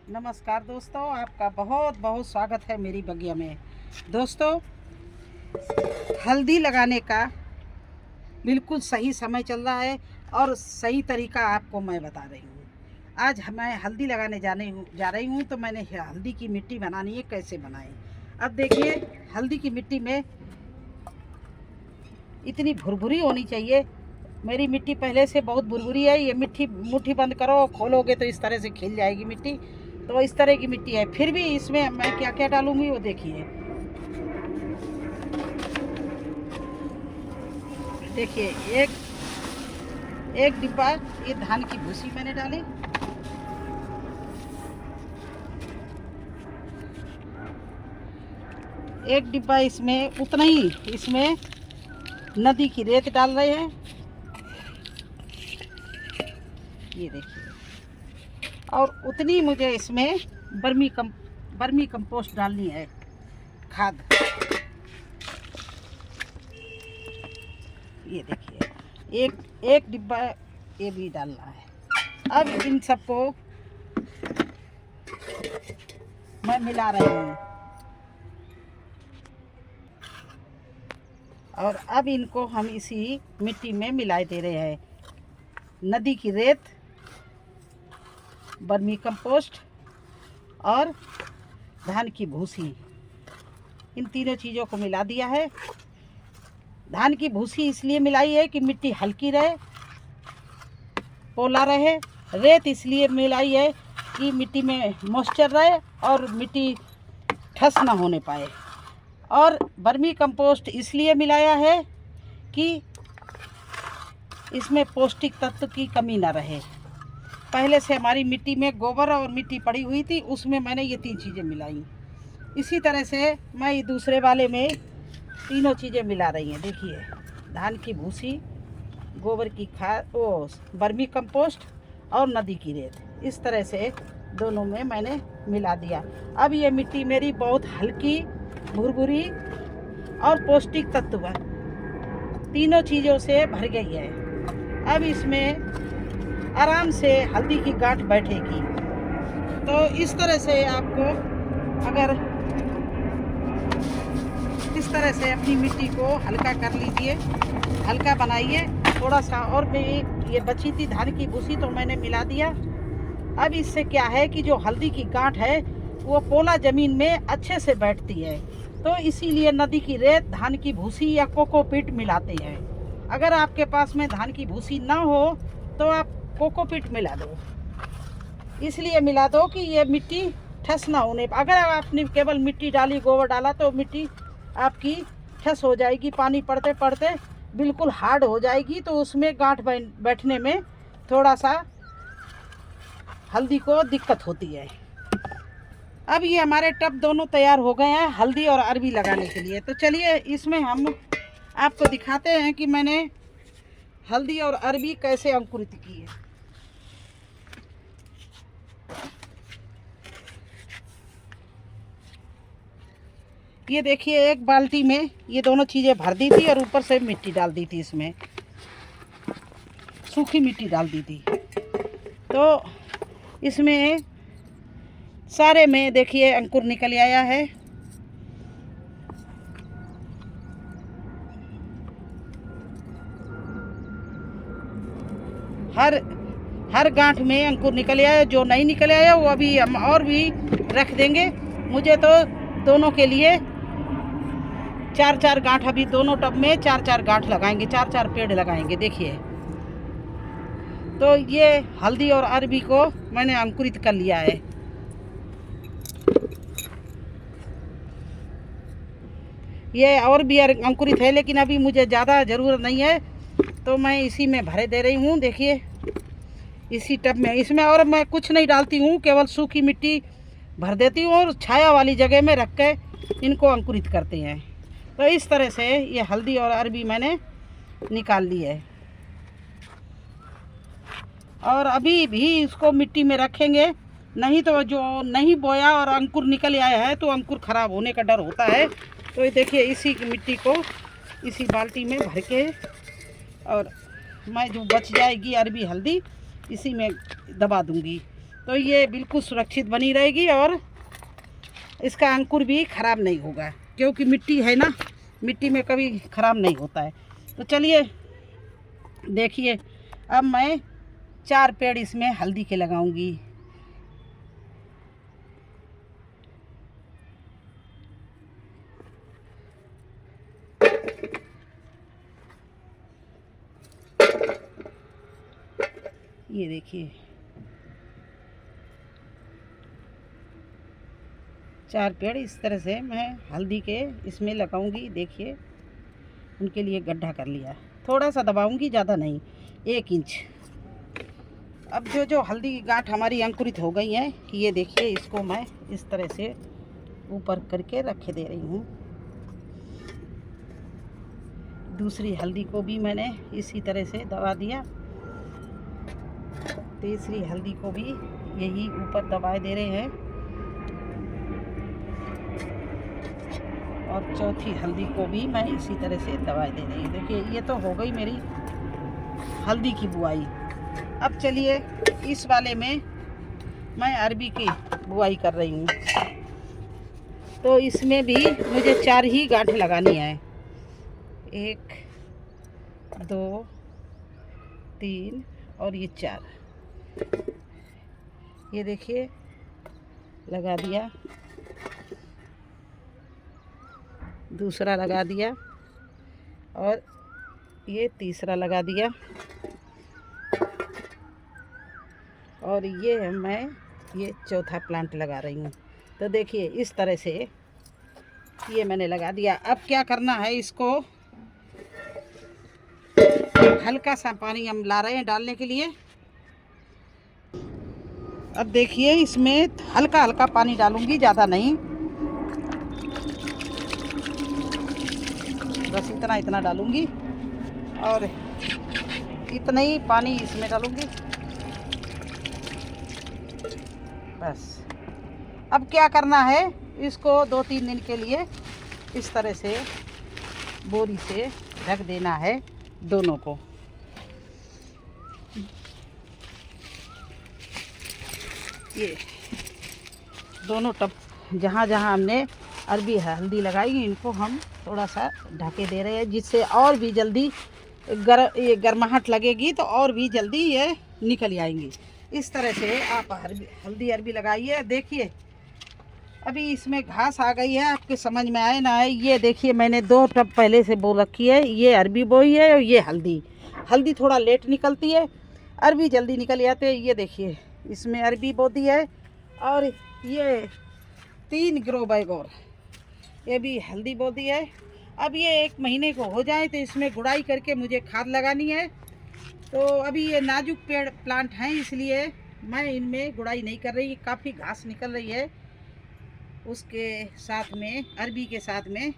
नमस्कार दोस्तों, आपका बहुत बहुत स्वागत है मेरी बगिया में। दोस्तों, हल्दी लगाने का बिल्कुल सही समय चल रहा है और सही तरीका आपको मैं बता रही हूँ। आज मैं हल्दी लगाने जा रही हूँ तो मैंने हल्दी की मिट्टी बनानी है, कैसे बनाएं। अब देखिए, हल्दी की मिट्टी में इतनी भुरभुरी होनी चाहिए। मेरी मिट्टी पहले से बहुत भुरभुरी है। ये मिट्टी मुट्ठी बंद करो, खोलोगे तो इस तरह से खिल जाएगी मिट्टी। तो इस तरह की मिट्टी है। फिर भी इसमें मैं क्या क्या डालूंगी वो देखिए। देखिए, एक एक डिब्बा ये धान की भूसी मैंने डाली। एक डिब्बा इसमें उतना ही इसमें नदी की रेत डाल रहे हैं। ये देखिए, और उतनी मुझे इसमें बर्मी कंपोस्ट डालनी है, खाद। ये देखिए, एक डिब्बा ये भी डालना है। अब इन सबको मैं मिला रही हूँ और अब इनको हम इसी मिट्टी में मिलाए दे रहे हैं। नदी की रेत, बर्मी कंपोस्ट और धान की भूसी, इन तीनों चीज़ों को मिला दिया है। धान की भूसी इसलिए मिलाई है कि मिट्टी हल्की रहे, पोला रहे। रेत इसलिए मिलाई है कि मिट्टी में मॉइस्चर रहे और मिट्टी ठस ना होने पाए। और बर्मी कंपोस्ट इसलिए मिलाया है कि इसमें पौष्टिक तत्व की कमी ना रहे। पहले से हमारी मिट्टी में गोबर और मिट्टी पड़ी हुई थी, उसमें मैंने ये तीन चीज़ें मिलाई। इसी तरह से मैं ये दूसरे वाले में तीनों चीज़ें मिला रही हैं। देखिए, धान की भूसी, गोबर की खाद, बर्मी कंपोस्ट और नदी की रेत, इस तरह से दोनों में मैंने मिला दिया। अब ये मिट्टी मेरी बहुत हल्की, भुरभुरी और पौष्टिक तत्व तीनों चीज़ों से भर गई है। अब इसमें आराम से हल्दी की गांठ बैठेगी। तो इस तरह से आपको, अगर इस तरह से अपनी मिट्टी को हल्का कर लीजिए, हल्का बनाइए। थोड़ा सा और भी ये बची थी धान की भूसी तो मैंने मिला दिया। अब इससे क्या है कि जो हल्दी की गांठ है वो पोला ज़मीन में अच्छे से बैठती है। तो इसीलिए नदी की रेत, धान की भूसी या कोकोपीट मिलाते हैं। अगर आपके पास में धान की भूसी ना हो तो आप कोकोपीट मिला दो। इसलिए मिला दो कि ये मिट्टी ठस ना होने। अगर आपने केवल मिट्टी डाली, गोबर डाला, तो मिट्टी आपकी ठस हो जाएगी, पानी पड़ते पड़ते बिल्कुल हार्ड हो जाएगी। तो उसमें गांठ बैठने में थोड़ा सा हल्दी को दिक्कत होती है। अब ये हमारे टब दोनों तैयार हो गए हैं हल्दी और अरबी लगाने के लिए। तो चलिए इसमें हम आपको दिखाते हैं कि मैंने हल्दी और अरबी कैसे अंकुरित की है। ये देखिए, एक बाल्टी में ये दोनों चीज़ें भर दी थी और ऊपर से मिट्टी डाल दी थी, इसमें सूखी मिट्टी डाल दी थी। तो इसमें सारे में देखिए अंकुर निकल आया है। हर गांठ में अंकुर निकल आया। जो नहीं निकल आया वो अभी हम और भी रख देंगे। मुझे तो दोनों के लिए 4-4 गांठ, अभी दोनों टब में 4-4 गांठ लगाएंगे, 4-4 पेड़ लगाएंगे। देखिए, तो ये हल्दी और अरबी को मैंने अंकुरित कर लिया है। ये और भी अंकुरित है, लेकिन अभी मुझे ज़्यादा ज़रूरत नहीं है तो मैं इसी में भरे दे रही हूँ। देखिए, इसी टब में, इसमें और मैं कुछ नहीं डालती हूँ, केवल सूखी मिट्टी भर देती हूँ और छाया वाली जगह में रख के इनको अंकुरित करते हैं। तो इस तरह से ये हल्दी और अरबी मैंने निकाल ली है और अभी भी इसको मिट्टी में रखेंगे। नहीं तो जो नहीं बोया और अंकुर निकल आया है तो अंकुर खराब होने का डर होता है। तो ये देखिए, इसी मिट्टी को इसी बाल्टी में भर के, और मैं जो बच जाएगी अरबी हल्दी इसी में दबा दूंगी। तो ये बिल्कुल सुरक्षित बनी रहेगी और इसका अंकुर भी ख़राब नहीं होगा, क्योंकि मिट्टी है ना, मिट्टी में कभी ख़राब नहीं होता है। तो चलिए देखिए, अब मैं 4 पेड़ इसमें हल्दी के लगाऊंगी। ये देखिए 4 पेड़ इस तरह से मैं हल्दी के इसमें लगाऊंगी। देखिए उनके लिए गड्ढा कर लिया, थोड़ा सा दबाऊंगी, ज़्यादा नहीं, 1 इंच। अब जो हल्दी की गांठ हमारी अंकुरित हो गई है, ये देखिए इसको मैं इस तरह से ऊपर करके रखे दे रही हूँ। दूसरी हल्दी को भी मैंने इसी तरह से दबा दिया, तीसरी हल्दी को भी यही ऊपर दबाए दे रहे हैं, और चौथी हल्दी को भी मैं इसी तरह से दबाए दे रही हूँ। देखिए ये तो हो गई मेरी हल्दी की बुआई। अब चलिए इस वाले में मैं अरबी की बुआई कर रही हूँ। तो इसमें भी मुझे 4 ही गांठ लगानी है, 1 2 3 और ये 4। ये देखिए लगा दिया, दूसरा लगा दिया और ये तीसरा लगा दिया, और ये मैं ये चौथा प्लांट लगा रही हूँ। तो देखिए इस तरह से ये मैंने लगा दिया। अब क्या करना है, इसको हल्का सा पानी हम ला रहे हैं डालने के लिए। अब देखिए इसमें हल्का हल्का पानी डालूंगी, ज़्यादा नहीं, बस इतना डालूंगी और इतना ही पानी इसमें डालूंगी बस। अब क्या करना है, इसको 2-3 दिन के लिए इस तरह से बोरी से ढक देना है दोनों को। ये दोनों टब जहाँ जहाँ हमने अरबी हल्दी लगाई, इनको हम थोड़ा सा ढके दे रहे हैं, जिससे और भी जल्दी ये गर्माहट लगेगी तो और भी जल्दी ये निकल आएंगी। इस तरह से आप हल्दी अरबी लगाइए। देखिए अभी इसमें घास आ गई है, आपके समझ में आए ना आए। ये देखिए मैंने 2 टब पहले से बो रखी है, ये अरबी बोई है और ये हल्दी। हल्दी थोड़ा लेट निकलती है, अरबी जल्दी निकल जाते हैं। ये देखिए इसमें अरबी बो दी है, और ये 3 ग्रो बैग और ये भी हल्दी बो दी है। अब ये 1 महीने को हो जाए तो इसमें गुड़ाई करके मुझे खाद लगानी है। तो अभी ये नाजुक पेड़ प्लांट हैं, इसलिए मैं इनमें गुड़ाई नहीं कर रही। काफ़ी घास निकल रही है उसके साथ में, अरबी के साथ में।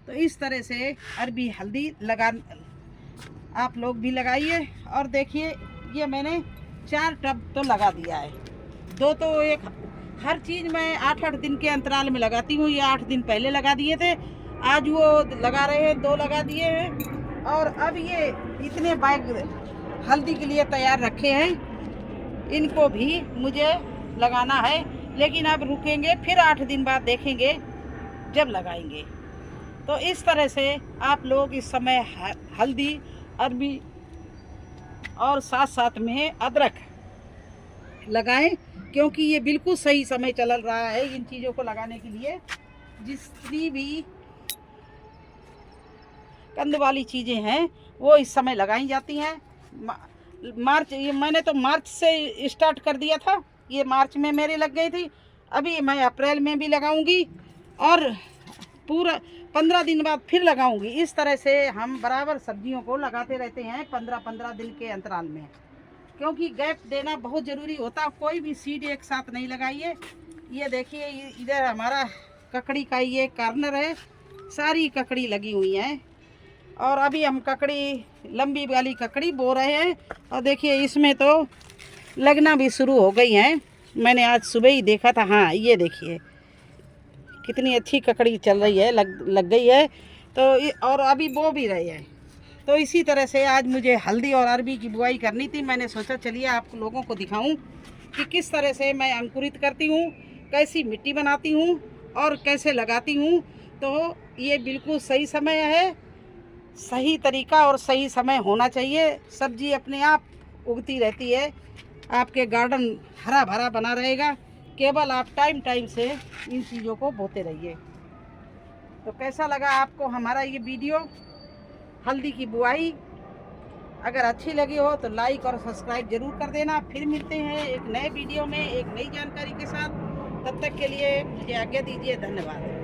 तो इस तरह से अरबी हल्दी लगा, आप लोग भी लगाइए। और देखिए ये मैंने 4 टब तो लगा दिया है, 2 तो एक हर चीज़ मैं 8-8 दिन के अंतराल में लगाती हूँ। ये 8 दिन पहले लगा दिए थे, आज वो लगा रहे हैं, 2 लगा दिए हैं। और अब ये इतने बैग हल्दी के लिए तैयार रखे हैं, इनको भी मुझे लगाना है। लेकिन अब रुकेंगे, फिर 8 दिन बाद देखेंगे जब लगाएंगे। तो इस तरह से आप लोग इस समय हल्दी अरबी और साथ साथ में अदरक लगाएं, क्योंकि ये बिल्कुल सही समय चल रहा है इन चीज़ों को लगाने के लिए। जितनी भी कंद वाली चीज़ें हैं वो इस समय लगाई जाती हैं। मार्च, ये मैंने तो मार्च से स्टार्ट कर दिया था, ये मार्च में मेरी लग गई थी। अभी मैं अप्रैल में भी लगाऊंगी और पूरा 15 दिन बाद फिर लगाऊंगी। इस तरह से हम बराबर सब्जियों को लगाते रहते हैं 15-15 दिन के अंतराल में, क्योंकि गैप देना बहुत ज़रूरी होता। कोई भी सीड एक साथ नहीं लगाइए। ये देखिए इधर हमारा ककड़ी का ये कार्नर है, सारी ककड़ी लगी हुई है, और अभी हम ककड़ी, लंबी वाली ककड़ी बो रहे हैं। और देखिए इसमें तो लगना भी शुरू हो गई हैं, मैंने आज सुबह ही देखा था। हाँ ये देखिए कितनी अच्छी ककड़ी चल रही है, लग गई है। तो और अभी बो भी रहे हैं। तो इसी तरह से आज मुझे हल्दी और अरबी की बुआई करनी थी। मैंने सोचा चलिए आप लोगों को दिखाऊं कि किस तरह से मैं अंकुरित करती हूँ, कैसी मिट्टी बनाती हूँ और कैसे लगाती हूँ। तो ये बिल्कुल सही समय है, सही तरीका और सही समय होना चाहिए। सब्जी अपने आप उगती रहती है, आपके गार्डन हरा भरा बना रहेगा, केवल आप टाइम टाइम से इन चीज़ों को बोते रहिए। तो कैसा लगा आपको हमारा ये वीडियो हल्दी की बुआई? अगर अच्छी लगी हो तो लाइक और सब्सक्राइब जरूर कर देना। फिर मिलते हैं एक नए वीडियो में एक नई जानकारी के साथ। तब तक के लिए मुझे आज्ञा दीजिए। धन्यवाद।